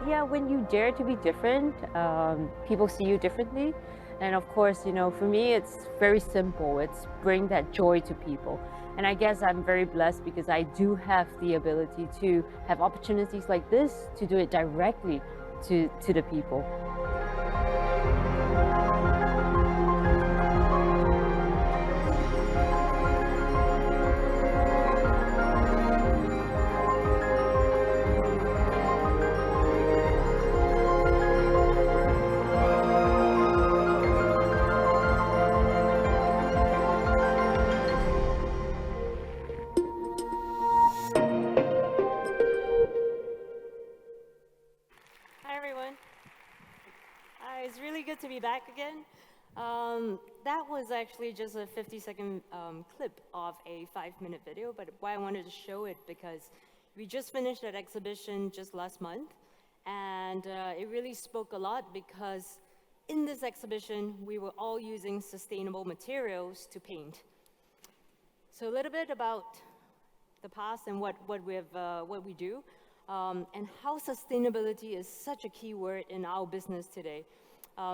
Yeah, when you dare to be different, people see you differently. And of course, for me, it's very simple. It's bring that joy to people. And I guess I'm very blessed because I do have the ability to have opportunities like this to do it directly to the people. Hi, everyone. It's really good to be back again. That was actually just a 50-second clip of a 5-minute video, but why I wanted to show it because we just finished that exhibition just last month, and it really spoke a lot because in this exhibition, we were all using sustainable materials to paint. So a little bit about the past and what we do, and how sustainability is such a key word in our business today.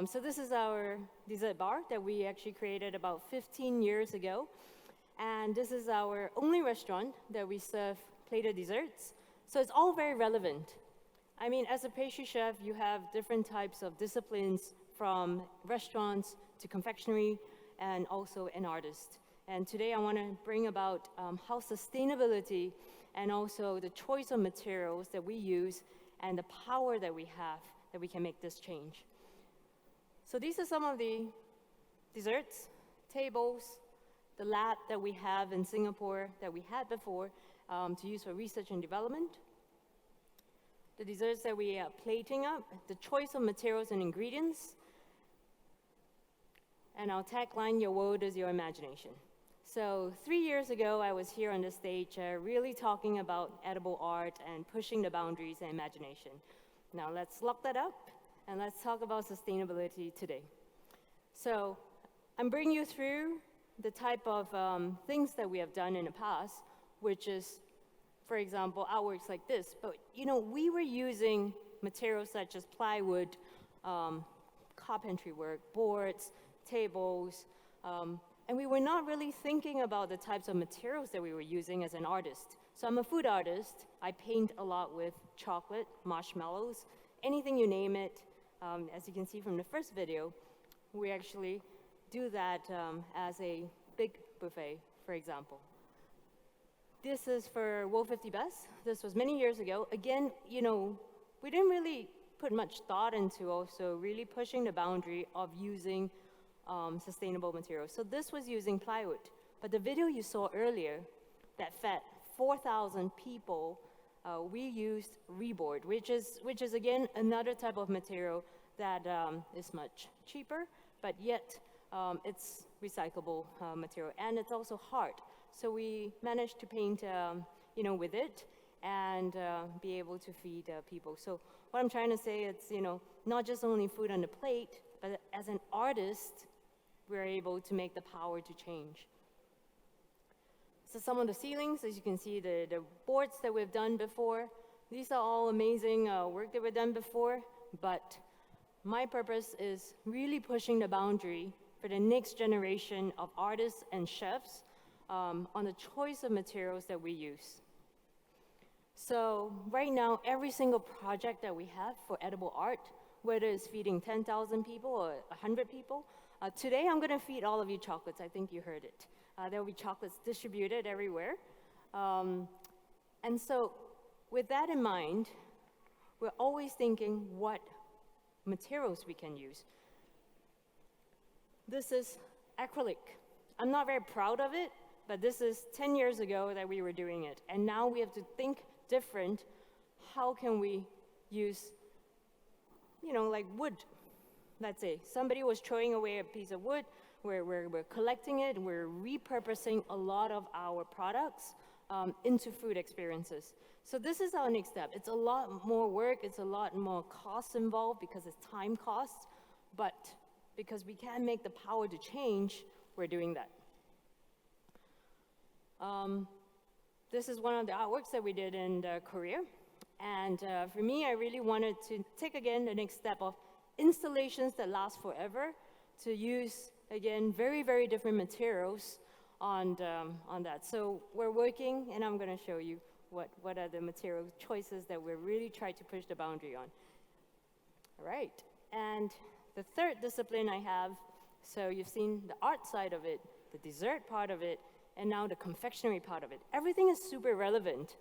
So this is our dessert bar that we actually created about 15 years ago. And this is our only restaurant that we serve plated desserts. So it's all very relevant. I mean, as a pastry chef, you have different types of disciplines from restaurants to confectionery and also an artist. And today I want to bring about how sustainability and also the choice of materials that we use and the power that we have that we can make this change. So these are some of the desserts, tables, the lab that we have in Singapore that we had before to use for research and development. The desserts that we are plating up, the choice of materials and ingredients, and our tagline, your world is your imagination. So 3 years ago, I was here on the stage really talking about edible art and pushing the boundaries and imagination. Now let's lock that up and let's talk about sustainability today. So I'm bringing you through the type of things that we have done in the past, which is, for example, artworks like this. But we were using materials such as plywood, carpentry work, boards, tables, and we were not really thinking about the types of materials that we were using as an artist. So I'm a food artist. I paint a lot with chocolate, marshmallows, anything you name it. As you can see from the first video, we actually do that as a big buffet, for example. This is for World 50 Best. This was many years ago. Again, we didn't really put much thought into also really pushing the boundary of using sustainable materials. So this was using plywood. But the video you saw earlier that fed 4,000 people, we used reboard, which is again another type of material that is much cheaper, but yet it's recyclable material, and it's also hard. So we managed to paint, with it and be able to feed people. So what I'm trying to say is, not just only food on the plate, but as an artist, we're able to make the power to change. So some of the ceilings, as you can see, the boards that we've done before, these are all amazing work that we've done before, but my purpose is really pushing the boundary for the next generation of artists and chefs on the choice of materials that we use. So right now, every single project that we have for edible art, whether it's feeding 10,000 people or 100 people, today I'm going to feed all of you chocolates. I think you heard it. There will be chocolates distributed everywhere. And so with that in mind, we're always thinking what materials we can use. This is acrylic. I'm not very proud of it, but this is 10 years ago that we were doing it. And now we have to think different. How can we use, like wood? Let's say somebody was throwing away a piece of wood, we're collecting it, we're repurposing a lot of our products into food experiences. So this is our next step. It's a lot more work, it's a lot more costs involved because it's time costs, but because we can make the power to change, we're doing that. This is one of the artworks that we did in Korea. And for me, I really wanted to take again the next step of installations that last forever, to use again very, very different materials on that. So we're working, and I'm going to show you what are the material choices that we're really trying to push the boundary on. All right, and the third discipline I have, so you've seen the art side of it, the dessert part of it, and now the confectionery part of it. Everything is super relevant,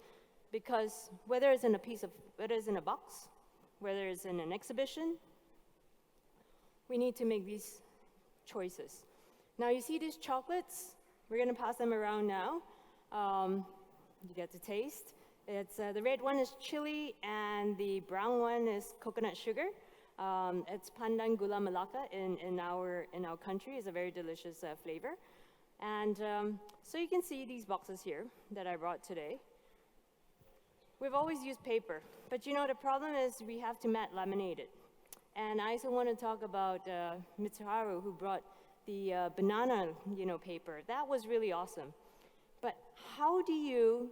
because whether it's in a box, whether it's in an exhibition, we need to make these choices. Now you see these chocolates? We're gonna pass them around now. You get to taste. It's the red one is chili, and the brown one is coconut sugar. It's pandan gula melaka in our country. It's a very delicious flavor. And so you can see these boxes here that I brought today. We've always used paper, but you know the problem is we have to matte laminate it. And I also want to talk about Mitsuharu, who brought the banana, paper. That was really awesome. But how do you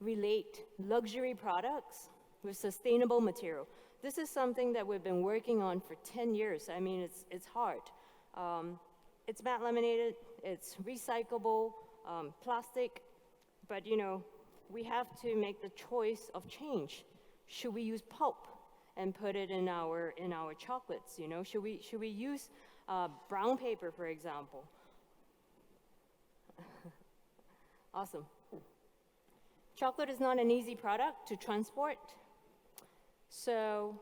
relate luxury products with sustainable material? This is something that we've been working on for 10 years. I mean, it's hard. It's matte laminated, it's recyclable, plastic, but we have to make the choice of change. Should we use pulp and put it in our chocolates? Should we use brown paper, for example? Awesome. Chocolate is not an easy product to transport, so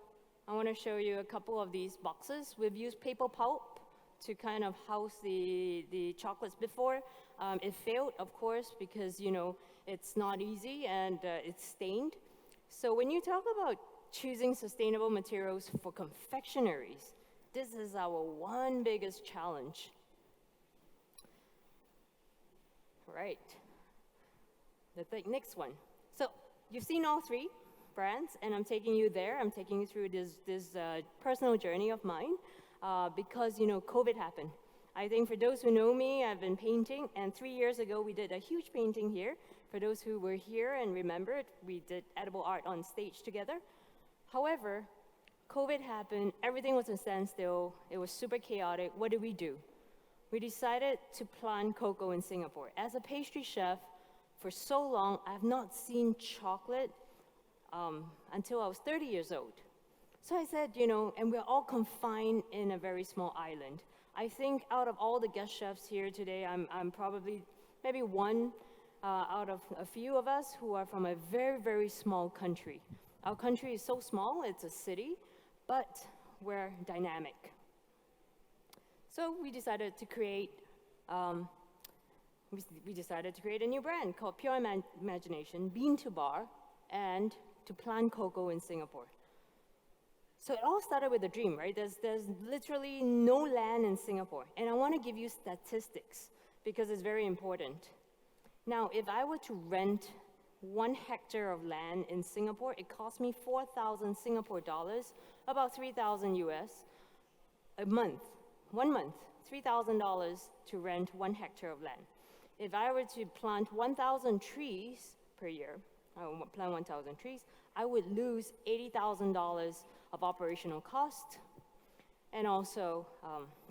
I want to show you a couple of these boxes. We've used paper pulp to kind of house the chocolates before. It failed, of course, because it's not easy and it's stained. So when you talk about choosing sustainable materials for confectionaries, this is our one biggest challenge. Right. The next one. So you've seen all three brands, and I'm taking you there. I'm taking you through this personal journey of mine because COVID happened. I think for those who know me, I've been painting, and 3 years ago we did a huge painting here. For those who were here and remembered, we did edible art on stage together. However, COVID happened, everything was a standstill, it was super chaotic. What did we do? We decided to plant cocoa in Singapore. As a pastry chef, for so long, I've not seen chocolate until I was 30 years old. So I said, and we're all confined in a very small island. I think out of all the guest chefs here today, I'm probably maybe one out of a few of us who are from a very, very small country. Our country is so small, it's a city, but we're dynamic. So we decided to create a new brand called Pure Imagination, Bean to Bar, and to plant cocoa in Singapore. So it all started with a dream, right? There's literally no land in Singapore. And I want to give you statistics because it's very important. Now, if I were to rent 1 hectare of land in Singapore, it cost me 4,000 Singapore dollars, about 3,000 US, a month, 1 month, $3,000 to rent 1 hectare of land. If I were to plant 1,000 trees per year, I would plant 1,000 trees, I would lose $80,000 of operational cost, and also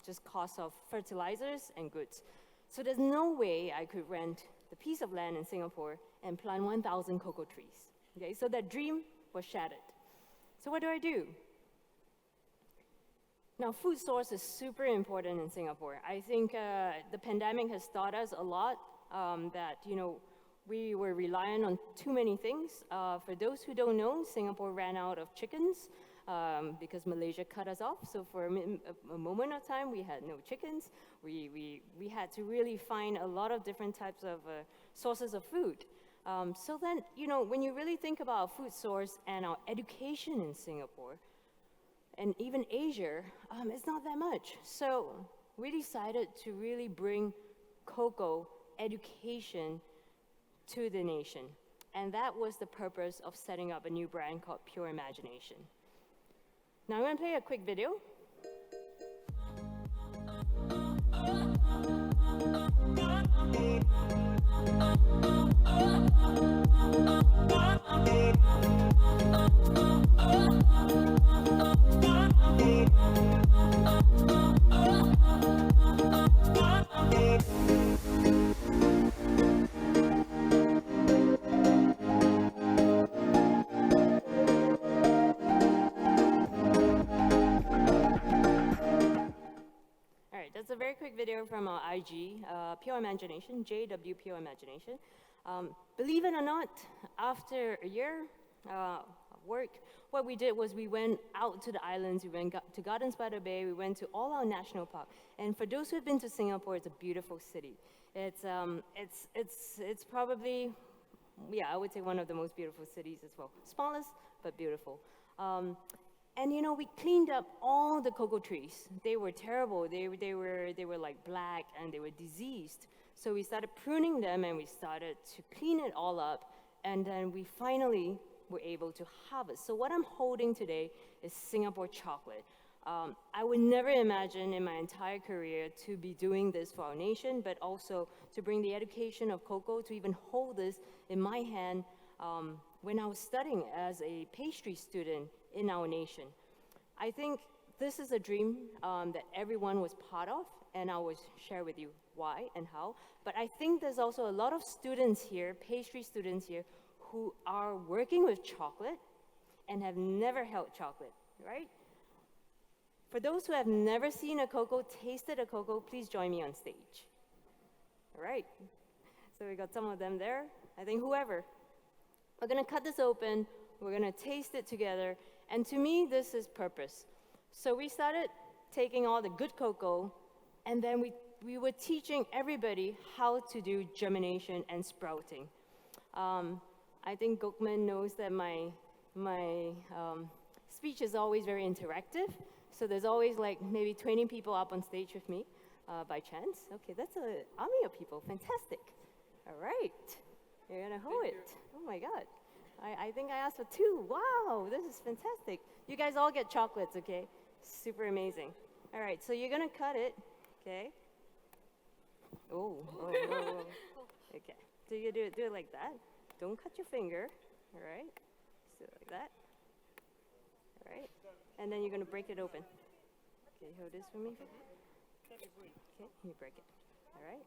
just cost of fertilizers and goods. So there's no way I could rent the piece of land in Singapore and plant 1,000 cocoa trees. Okay, so that dream was shattered. So what do? Now, food source is super important in Singapore. I think the pandemic has taught us a lot that, we were reliant on too many things. For those who don't know, Singapore ran out of chickens because Malaysia cut us off. So for a moment of time, we had no chickens. We had to really find a lot of different types of sources of food. So then, when you really think about food source and our education in Singapore, and even Asia, it's not that much. So we decided to really bring cocoa education to the nation. And that was the purpose of setting up a new brand called Pure Imagination. Now I'm going to play a quick video. very quick video from our IG, Pure Imagination, JW Pure Imagination. Believe it or not, after a year of work, what we did was we went out to the islands, we went to Gardens by the Bay, we went to all our national parks. And for those who have been to Singapore, it's a beautiful city. It's probably, yeah, I would say one of the most beautiful cities as well. Smallest, but beautiful. And you know, we cleaned up all the cocoa trees. They were terrible. They were like black and they were diseased. So we started pruning them and we started to clean it all up. And then we finally were able to harvest. So what I'm holding today is Singapore chocolate. I would never imagine in my entire career to be doing this for our nation, but also to bring the education of cocoa, to even hold this in my hand when I was studying as a pastry student in our nation. I think this is a dream that everyone was part of, and I will share with you why and how. But I think there's also a lot of students here, pastry students here, who are working with chocolate and have never held chocolate, right? For those who have never seen a cocoa, tasted a cocoa, please join me on stage. All right, so we got some of them there. I think whoever. We're gonna cut this open, we're gonna taste it together, and to me, this is purpose. So we started taking all the good cocoa, and then we were teaching everybody how to do germination and sprouting. I think Gokman knows that my speech is always very interactive, so there's always like maybe 20 people up on stage with me by chance. Okay, that's an army of people, fantastic. All right, you're gonna hold it. Oh my God, I think I asked for 2. Wow, this is fantastic. You guys all get chocolates, okay? Super amazing. All right, so you're gonna cut it, okay? Oh. Okay, so you do it like that. Don't cut your finger, all right? Just do it like that, all right? And then you're gonna break it open. Okay, hold this for me. Okay, you break it, all right?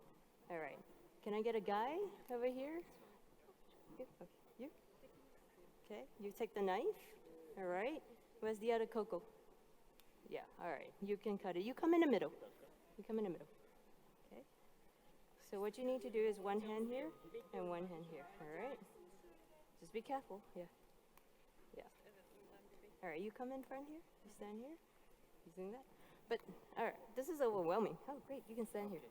All right, can I get a guy over here? You, okay, you? Okay, you take the knife, all right? Where's the other cocoa? Yeah, all right, you can cut it. You come in the middle. You come in the middle, okay? So what you need to do is one hand here and one hand here, all right? Just be careful, yeah. Yeah. All right, you come in front here, you stand here, using that. But, all right, this is overwhelming. Oh, great, you can stand here.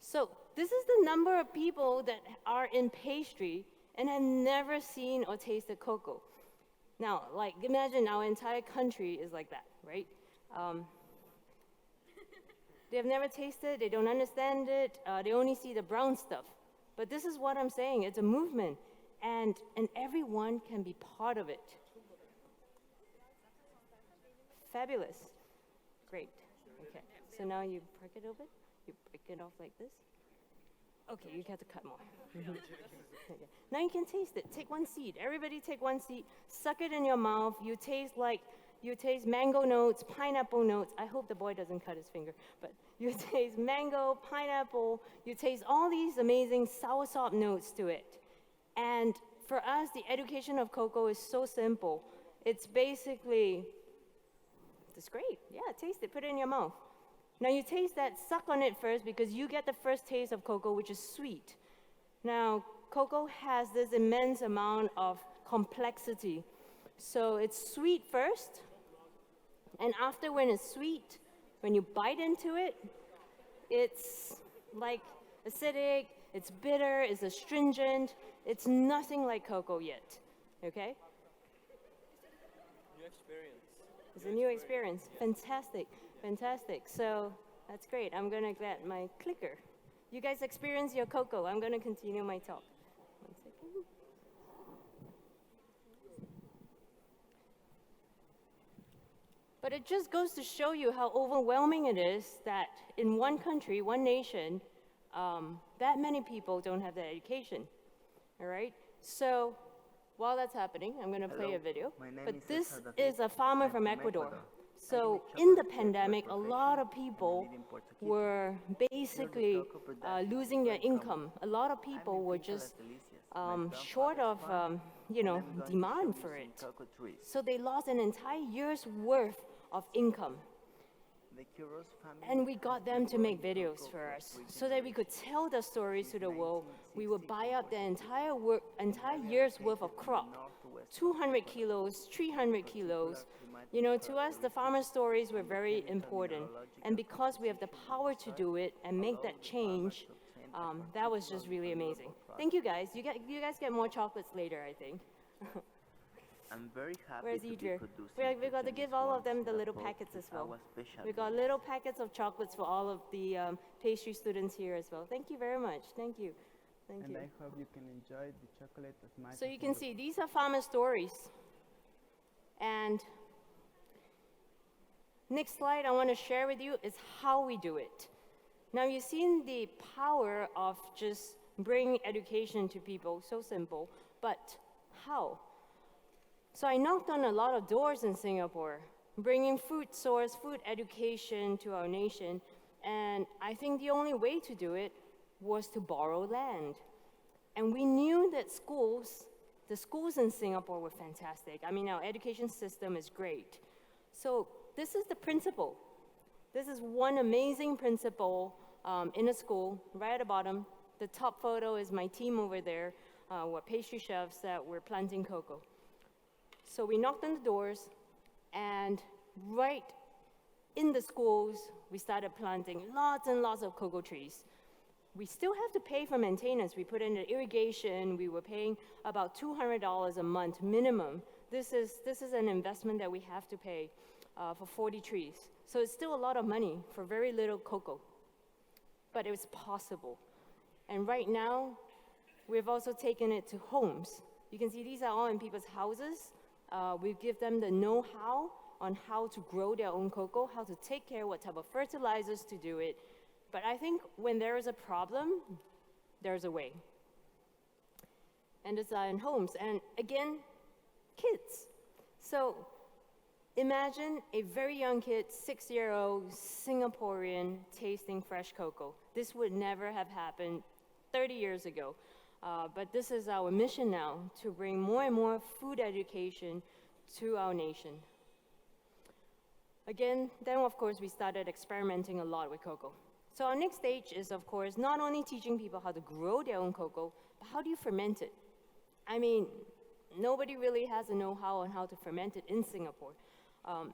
So this is the number of people that are in pastry and have never seen or tasted cocoa. Now, like, imagine our entire country is like that, right? They have never tasted, they don't understand it, they only see the brown stuff. But this is what I'm saying, it's a movement, and everyone can be part of it. Fabulous. Great. Okay, so now you break it open, you break it off like this. Okay, you have to cut more. Okay. Now you can taste it. Take one seed. Everybody take one seed, suck it in your mouth. You taste mango notes, pineapple notes. I hope the boy doesn't cut his finger, but you taste mango, pineapple, you taste all these amazing soursop notes to it. And for us, the education of cocoa is so simple. It's basically, it's great. Yeah, taste it, put it in your mouth. Now you taste that, suck on it first because you get the first taste of cocoa, which is sweet. Now, cocoa has this immense amount of complexity. So it's sweet first, and after when it's sweet, when you bite into it, it's like acidic, it's bitter, it's astringent, it's nothing like cocoa yet, okay? New experience. It's a new experience, fantastic, fantastic. So that's great, I'm gonna get my clicker. You guys experience your cocoa, I'm gonna continue my talk. One second. But it just goes to show you how overwhelming it is that in one country, one nation, that many people don't have that education, all right? So while that's happening, I'm gonna play a video. But this is a farmer from Ecuador. So in the pandemic, a lot of people were basically losing their income. A lot of people were just short of, demand for it. So they lost an entire year's worth of income. And we got them to make videos for us so that we could tell the stories to the world. We would buy up the entire year's worth of crop, 200 kilos, 300 kilos. You know, to us, the farmer stories were very important. And because we have the power to do it and make that change, that was just really amazing. Thank you guys. You guys get more chocolates later, I think. I'm very happy Where's to be Idris? producing We got to Janice give all of them the Wong's little apple packets as with well. our special We got needs. little packets of chocolates for all of the pastry students here as well. Thank you very much. Thank you. Thank And you. I hope you can enjoy the chocolate as much So as you can do. see these are farmer stories. And next slide I want to share with you is how we do it. Now you've seen the power of just bringing education to people, so simple, but how? So I knocked on a lot of doors in Singapore, bringing food source, food education to our nation, and I think the only way to do it was to borrow land. And we knew that the schools in Singapore were fantastic. I mean, our education system is great. So this is the principle. This is one amazing principle in a school, right at the bottom. The top photo is my team over there, we're pastry chefs that were planting cocoa. So we knocked on the doors, and right in the schools, we started planting lots and lots of cocoa trees. We still have to pay for maintenance. We put in the irrigation. We were paying about $200 a month minimum. This is an investment that we have to pay for 40 trees. So it's still a lot of money for very little cocoa. But it was possible. And right now, we've also taken it to homes. You can see these are all in people's houses. We give them the know-how on how to grow their own cocoa, how to take care, what type of fertilizers to do it. But I think when there is a problem, there's a way. And it's in homes. And again, kids. So imagine a very young kid, 6-year-old Singaporean, tasting fresh cocoa. This would never have happened 30 years ago. But this is our mission now, to bring more and more food education to our nation. Again, then of course we started experimenting a lot with cocoa. So our next stage is, of course, not only teaching people how to grow their own cocoa, but how do you ferment it? I mean, nobody really has a know-how on how to ferment it in Singapore.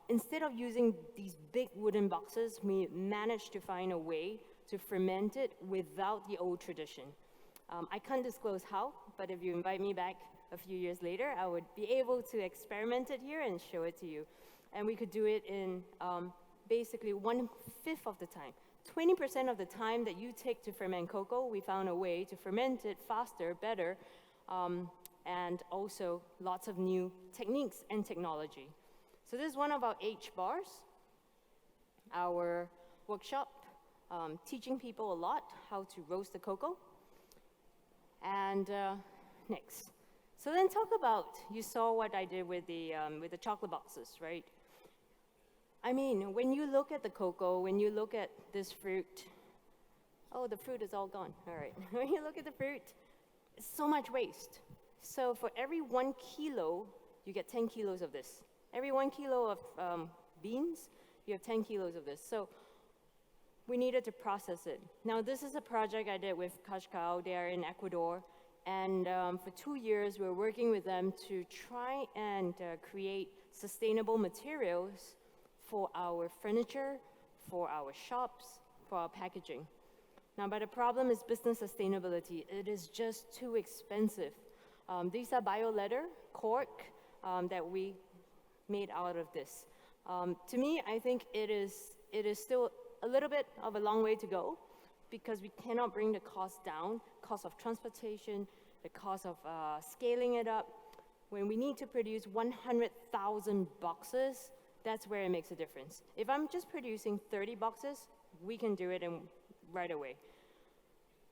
Instead of using these big wooden boxes, we managed to find a way to ferment it without the old tradition. I can't disclose how, but if you invite me back a few years later, I would be able to experiment it here and show it to you. And we could do it in basically 1/5 of the time. 20% of the time that you take to ferment cocoa, we found a way to ferment it faster, better, and also lots of new techniques and technology. So this is one of our H bars, our workshop, teaching people a lot how to roast the cocoa. And next. So then talk about, you saw what I did with the chocolate boxes, right? I mean, when you look at the cocoa, when you look at this fruit, oh, the fruit is all gone, all right. When you look at the fruit, it's so much waste. So for every 1 kilo, you get 10 kilos of this. Every 1 kilo of beans, you have 10 kilos of this. So we needed to process it. Now, this is a project I did with Kashkao. They are in Ecuador. And for 2 years, we're working with them to try and create sustainable materials for our furniture, for our shops, for our packaging. Now, but the problem is business sustainability. It is just too expensive. These are bio-leather, cork, that we made out of this. To me, I think it is still a little bit of a long way to go, because we cannot bring the cost down, cost of transportation, the cost of scaling it up. When we need to produce 100,000 boxes, that's where it makes a difference. If I'm just producing 30 boxes, we can do it right away.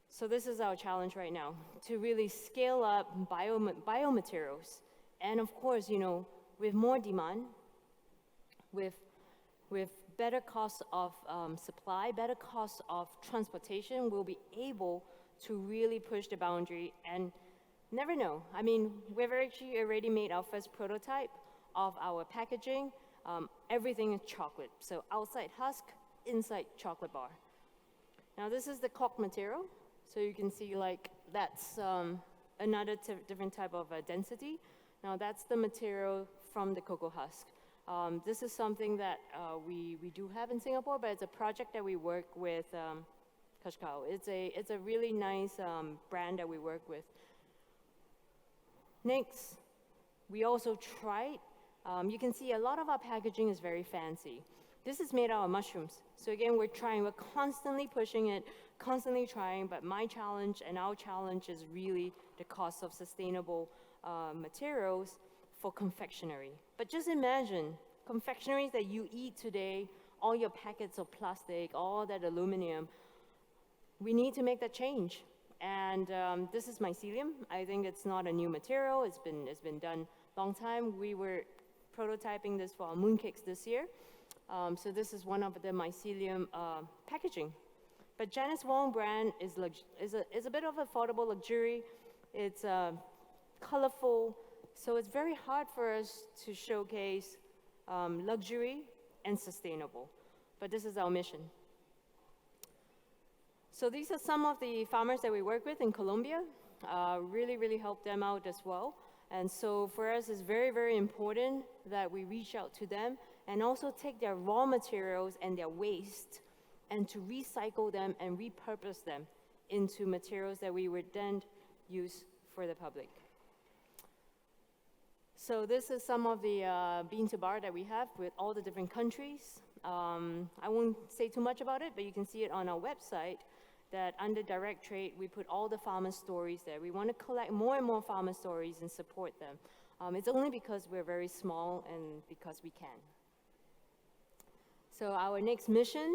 So this is our challenge right now, to really scale up biomaterials. And of course, you know, with more demand, with better costs of supply, better costs of transportation, we'll be able to really push the boundary and never know. I mean, we've actually already made our first prototype of our packaging. Everything is chocolate. So outside husk, inside chocolate bar. Now this is the cork material, so you can see like that's another different type of density. Now that's the material from the cocoa husk. This is something that we do have in Singapore, but it's a project that we work with Kashkao. It's a really nice brand that we work with. Next, we also tried, you can see a lot of our packaging is very fancy. This is made out of mushrooms. So again, we're constantly pushing it, constantly trying, but my challenge and our challenge is really the cost of sustainable materials for confectionery. But just imagine, confectioneries that you eat today, all your packets of plastic, all that aluminum, we need to make that change. And this is mycelium. I think it's not a new material. It's been done long time. We were prototyping this for our mooncakes this year. So this is one of the mycelium packaging. But Janice Wong brand is a bit of affordable luxury. It's colorful, so it's very hard for us to showcase luxury and sustainable. But this is our mission. So these are some of the farmers that we work with in Colombia. Really help them out as well. And so for us, it's very important that we reach out to them and also take their raw materials and their waste and to recycle them and repurpose them into materials that we would then use for the public. So this is some of the bean to bar that we have with all the different countries. I won't say too much about it, but you can see it on our website that under direct trade, we put all the farmer stories there. We want to collect more and more farmer stories and support them. It's only because we're very small and because we can. So our next mission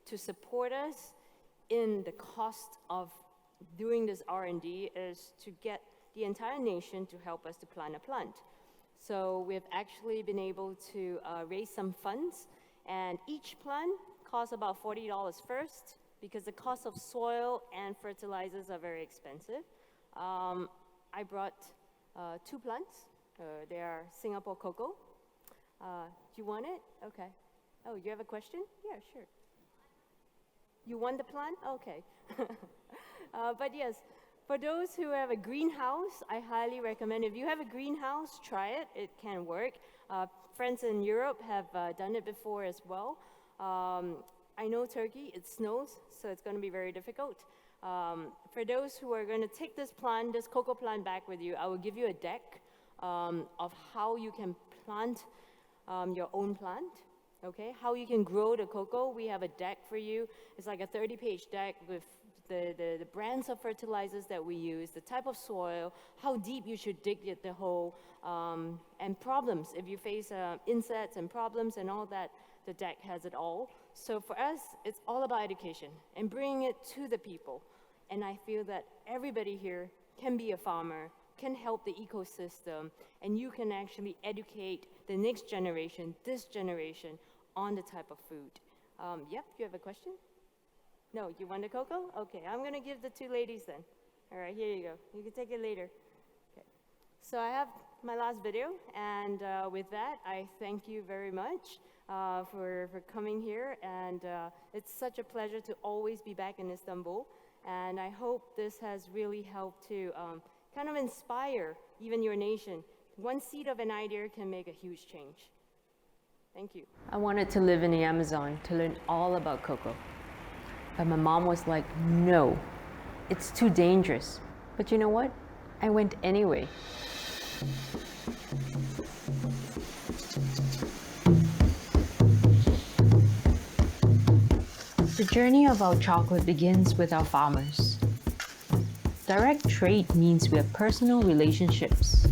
to support us in the cost of doing this R&D is to get the entire nation to help us to plant a plant. So we've actually been able to raise some funds, and each plant costs about $40 first, because the cost of soil and fertilizers are very expensive. I brought 2 plants. They are Singapore cocoa. Do you want it? Okay. Oh, you have a question? Yeah, sure. You want the plant? Okay. But yes, for those who have a greenhouse, I highly recommend, if you have a greenhouse, try it. It can work. Friends in Europe have done it before as well. I know Turkey, it snows, so it's going to be very difficult. For those who are going to take this plant, this cocoa plant back with you, I will give you a deck of how you can plant your own plant, okay? How you can grow the cocoa. We have a deck for you. It's like a 30-page deck with the brands of fertilizers that we use, the type of soil, how deep you should dig the hole, and problems. If you face insects and problems and all that, the deck has it all. So for us, it's all about education and bringing it to the people. And I feel that everybody here can be a farmer, can help the ecosystem, and you can actually educate the next generation, this generation, on the type of food. Yep, you have a question? No, you want the cocoa? Okay, I'm gonna give the 2 ladies then. All right, here you go. You can take it later. Okay. So I have my last video, and with that, I thank you very much for coming here, and it's such a pleasure to always be back in Istanbul, and I hope this has really helped to kind of inspire even your nation. One seed of an idea can make a huge change. Thank you. I wanted to live in the Amazon to learn all about cocoa. But my mom was like, no, it's too dangerous. But you know what? I went anyway. The journey of our chocolate begins with our farmers. Direct trade means we have personal relationships.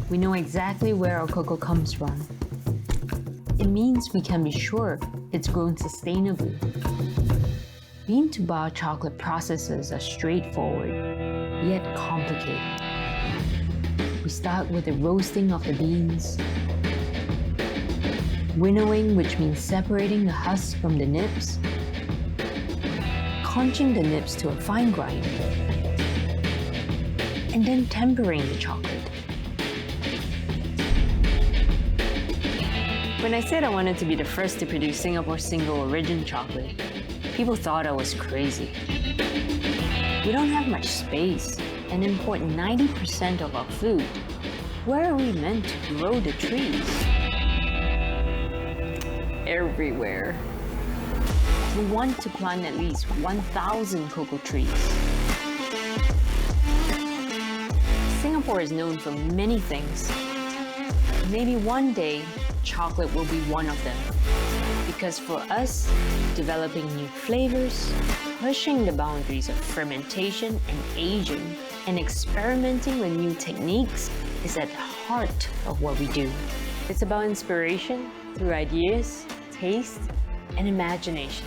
We know exactly where our cocoa comes from. It means we can be sure it's grown sustainably. Bean to bar chocolate processes are straightforward, yet complicated. We start with the roasting of the beans, winnowing, which means separating the husk from the nibs, conching the nibs to a fine grind, and then tempering the chocolate. When I said I wanted to be the first to produce Singapore single origin chocolate, people thought I was crazy. We don't have much space and import 90% of our food. Where are we meant to grow the trees? Everywhere. We want to plant at least 1,000 cocoa trees. Singapore is known for many things. Maybe one day, chocolate will be one of them. Because for us, developing new flavors, pushing the boundaries of fermentation and aging, and experimenting with new techniques is at the heart of what we do. It's about inspiration through ideas, taste, and imagination.